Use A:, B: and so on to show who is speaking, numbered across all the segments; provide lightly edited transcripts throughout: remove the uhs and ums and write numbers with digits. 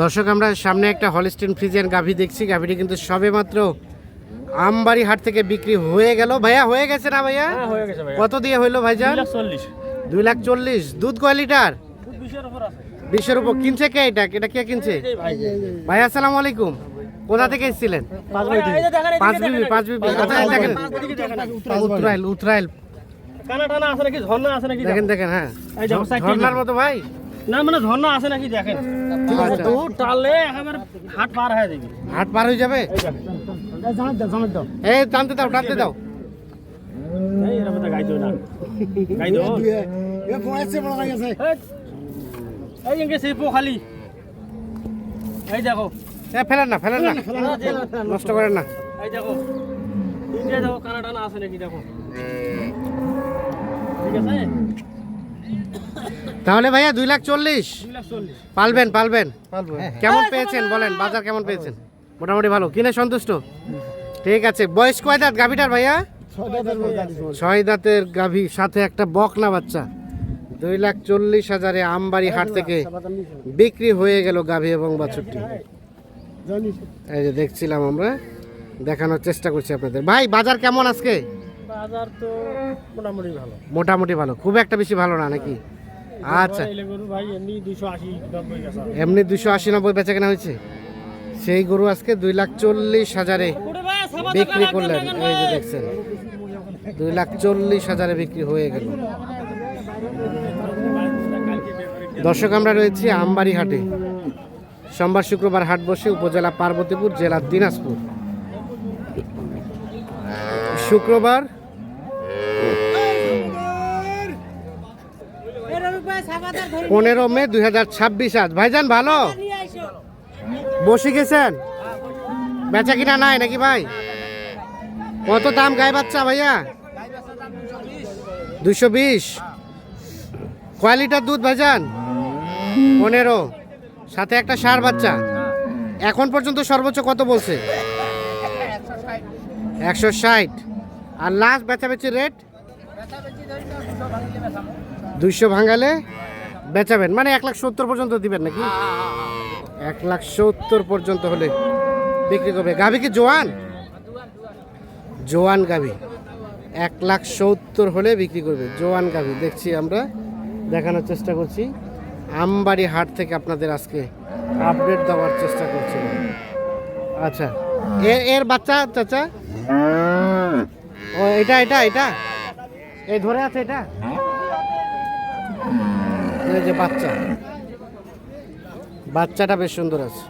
A: দর্শক আমরা সামনে একটা হলস্টিন ফ্রিজিয়ান গাভী দেখছি। গাভীটি কিন্তু সবে মাত্র আমবাড়ি হাট থেকে বিক্রি হয়ে গেল। ভাইয়া হয়ে গেছে না ভাইয়া?
B: হ্যাঁ হয়ে গেছে ভাই।
A: কত দিয়ে হইলো ভাইজান? 2,40,000। দুধ কয় লিটার? 20-এর উপর। কিনছে কে এটা? এটা কে কিনছে? ভাই আসসালামু আলাইকুম। কোথা থেকে এসেছিলেন? পাঁচ বিবি। আচ্ছা দেখেন উতরাইল
B: কানা টানা আছে নাকি, ঝর্ণা আছে নাকি
A: দেখেন দেখেন। হ্যাঁ
B: এই দেখো
A: ঝর্ণার মতো ভাই।
B: না মানে ঝর্ণা আছে নাকি দেখেন।
A: আচ্ছা।
B: দুধ টানলে একেবারে হাট পার হয়ে যাবে।
A: হাট পার হয়ে যাবে। এই টানতে দাও টানতে দাও।
B: এই এর মধ্যে গাই দাও না, গাই দাও। এই ইনকে সেই পোখালি। এই দেখো,
A: ফেলেন না নষ্ট করেন না।
B: এই দেখো ইনকে দেখো কানা টানা আছে নাকি দেখো। ঠিক আছে,
A: তাহলে ভাইয়া 2,40,000
B: 2,40,000
A: পালবেন। কেমন পেয়েছেন বলেন? বাজার কেমন পেয়েছেন? মোটামুটি ভালো, কিনে সন্তুষ্ট? ঠিক আছে। বয়স কয় দাঁত গাভীটার ভাইয়া? 6 দাঁতের গাভী, সাথে একটা বকনা বাচ্চা। 2,40,000 আমবাড়ি হাট থেকে বিক্রি হয়ে গেল গাভী এবং বাছুরটি। এই যে দেখছিলাম আমরা, দেখানোর চেষ্টা করছি আপনাদের। ভাই বাজার কেমন আজকে?
B: বাজার তো
A: মোটামুটি ভালো, খুব একটা বেশি ভালো না নাকি? আচ্ছা,
B: ভাই এমনি 280-90 গেছে।
A: এমনি 280-90 বেচা কেনা হয়েছে। সেই গরু আজকে 2,40,000 বিক্রি করলেন। এই যে দেখছেন 2,40,000 বিক্রি হয়ে গেল। দর্শক আমরা রয়েছি আমবাড়ি হাটে। সোমবার শুক্রবার হাট বসে, উপজেলা পার্বতীপুর, জেলা দিনাজপুর। শুক্রবার 15 মে 2026। আজ ভাইজান ভালো বসে গেছেন? বেচা কিনা নাই নাকি ভাই? কত দাম গায়ে বাচ্চা ভাইয়া? 220। কয় লিটার দুধ ভাইজান? 15, সাথে একটা ষাঁড় বাচ্চা। এখন পর্যন্ত সর্বোচ্চ কত বলছে? 160। আর লাস্ট বেচাবেচি রেট 200 ভাঙালে বেচাবেন, মানে 1,70,000 পর্যন্ত দিবেন নাকি? 1,70,000 পর্যন্ত হলে বিক্রি করবে। গাভী কি জোয়ান গাভী? 1,70,000 হলে বিক্রি করবে জোয়ান গাভী। দেখছি আমরা, দেখানোর চেষ্টা করছি। আমবাড়ি হাট থেকে আপনাদের আজকে আপডেট দেওয়ার চেষ্টা করছি। আচ্ছা, এর বাচ্চা চাচা? ও এটা এই ধরে আছে এটা। এই যে বাচ্চাটা বেশ সুন্দর আছে।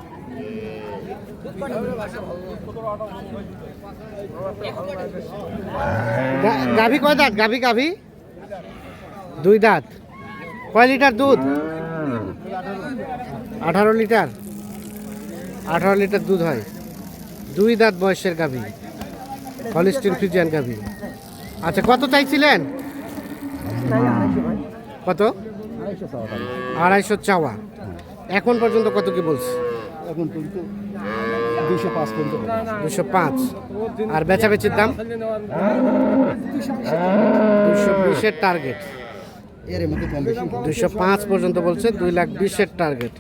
A: গাভী কয় দাঁত? গাভী 2 দাঁত। কয় লিটার দুধ? 18 লিটার। 18 লিটার দুধ হয়। 2 দাঁত বয়সের গাভী, হলস্টিন ফ্রিজিয়ান গাভী। আচ্ছা, কত চাইছিলেন? কত? 250 চাওয়া। এখন পর্যন্ত কত কি বলছে?
C: এখন পর্যন্ত 205 পর্যন্ত।
A: 205। আর বেচাবেচির দাম 220-এর টার্গেট।
C: এর মধ্যে কম বেশি
A: 205 পর্যন্ত বলছে। 2,20,000-এর টার্গেট।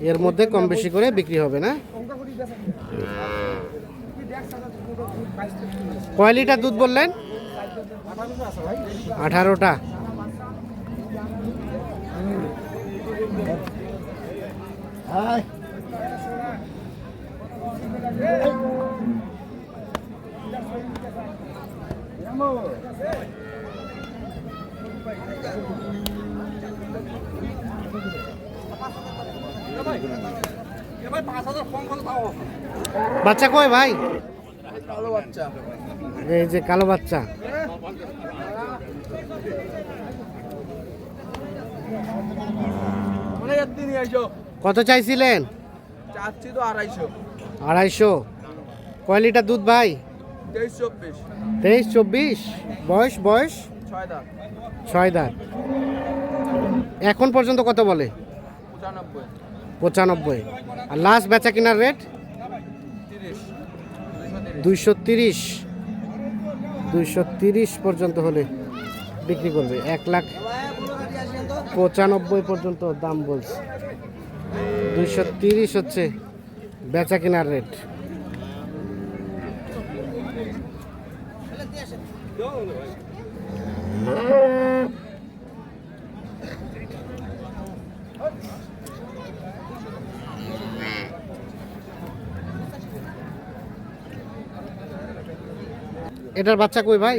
A: এর মধ্যে কম বেশি করে বিক্রি হবে না? কয় লিটার দুধ বললেন? 18টা। বাচ্চা কই ভাই?
C: কালো বাচ্চা।
A: এই যে কালো বাচ্চা। কত চাইছিলেন?
C: চাচ্ছি তো 250।
A: 250। কয় লিটার দুধ ভাই?
C: 23-24।
A: 23-24। বয়স
C: 6 দাঁত।
A: 6 দাঁত। এখন পর্যন্ত কত বলে? 95। আর লাস্ট বেচা কিনার রেট 230। 230 পর্যন্ত হলে বিক্রি করবে। 1,95,000 পর্যন্ত দাম বলছে। 230 হচ্ছে বেচা কেনার রেট। এটার বাচ্চা কই ভাই?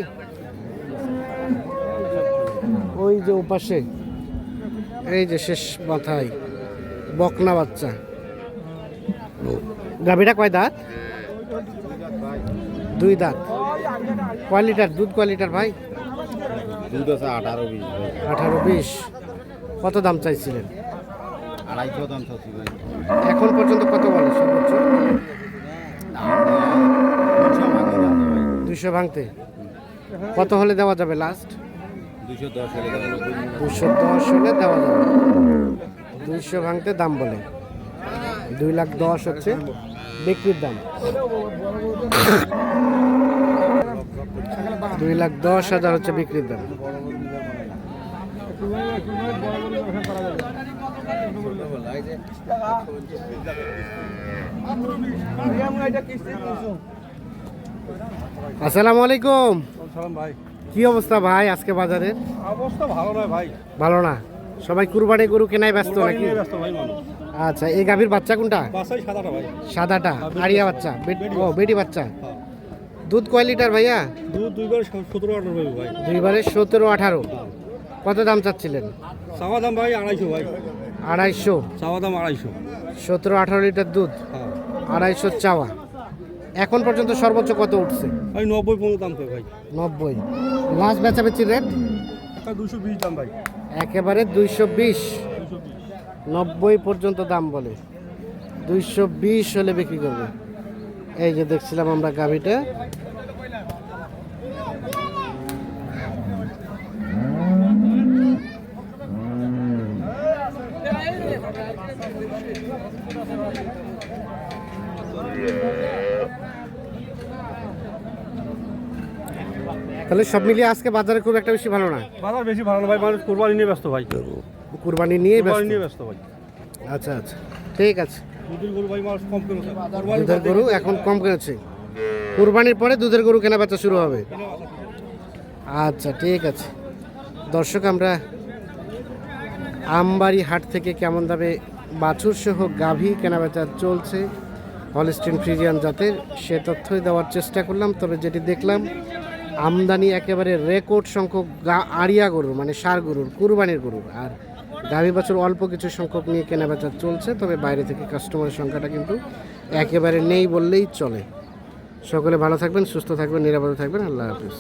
A: ওই যে ওপাশে, এই যে শেষ মাথায় বকনা বাচ্চা। গাভীটা কয় দাঁত? 2 দাঁত। কয় লিটার দুধ? কয় লিটার ভাই?
D: দুধ আছে 18-20 ভাই।
A: 18-20। কত দাম চাইছিলেন?
D: 250 দাম চাচ্ছি ভাই।
A: এখন পর্যন্ত কত বলে সর্বোচ্চ? 200 ভাঙতে। কত হলে দেওয়া যাবে লাস্ট?
D: 210 হলে দেবো।
A: 210 হলে দেওয়া যাবে। 200 ভাঙতে দাম বলে। 2,10,000 হচ্ছে বিক্রির দাম। 2,10,000 হচ্ছে বিক্রির দাম। আসসালামু আলাইকুম।
B: সালাম ভাই।
A: কি অবস্থা ভাই আজকে বাজারের?
B: অবস্থা ভালো নয় ভাই।
A: ভালো না? সবাই কুরবানি গরু কেনায় ব্যস্ত নাকি?
B: ব্যস্ত ভাই মানুষ।
A: আচ্ছা, এই গাভীর বাচ্চা কোনটা?
B: বাসাই সাদাটা ভাই।
A: সাদাটা আরিয়া বাচ্চা? ও বেটি বাচ্চা।
B: হ্যাঁ।
A: দুধ কয় লিটার ভাইয়া?
B: দুধ দুইবার 17-18 ভাই।
A: দুইবারে 17-18। কত দাম চাচ্ছিলেন?
B: চাওয়া দাম ভাই 250 ভাই।
A: 250।
B: চাওয়া দাম 250।
A: 17-18 লিটার দুধ,
B: হ্যাঁ
A: 250 চাওয়া। এখন পর্যন্ত সর্বোচ্চ কত উঠছে?
B: ভাই 90 পর্যন্ত দাম তো ভাই।
A: 90। লাস্ট বেচাবেচির রেট?
B: একটা 220 দাম ভাই।
A: একেবারে 220। 90 পর্যন্ত দাম বলে। 220 হলে বিক্রি করবে। এই যে দেখছিলাম আমরা গাভীটা। তাহলে সব মিলিয়ে আজকে বাজারে খুব একটা বেশি ভালো না।
B: বাজার বেশি ভালো না ভাই, মানুষ কুরবানি নিয়ে ব্যস্ত ভাই।
A: কুরবানি নিয়ে
B: কুরবানি নিয়ে
A: ব্যস্ত।
B: ব্যস্ত ভাই।
A: আচ্ছা আচ্ছা, ঠিক আছে।
B: দুধের গরু ভাই মানুষ কম করেছে।
A: দুধের গরু এখন কম কিনেছে। কুরবানির পরে দুধের গরু কেনা বেচা শুরু হবে। আচ্ছা ঠিক আছে। দর্শক, আমরা আমবাড়ি হাট থেকে কেমন দামে বাছুর সহ গাভী কেনাবেচা চলছে হলস্টিন ফ্রিজিয়ান জাতের, সে তথ্যই দেওয়ার চেষ্টা করলাম। তবে যেটি দেখলাম, আমদানি একেবারে রেকর্ড সংখ্যক আড়িয়া গরুর, মানে ষাঁড় গরুর, কুরবানির গরুর। আর গাভী বাছুর অল্প কিছু সংখ্যক নিয়ে কেনাবেচা চলছে। তবে বাইরে থেকে কাস্টমারের সংখ্যাটা কিন্তু একেবারে নেই বললেই চলে। সকলে ভালো থাকবেন, সুস্থ থাকবেন, নিরাপদে থাকবেন। আল্লাহ হাফিজ।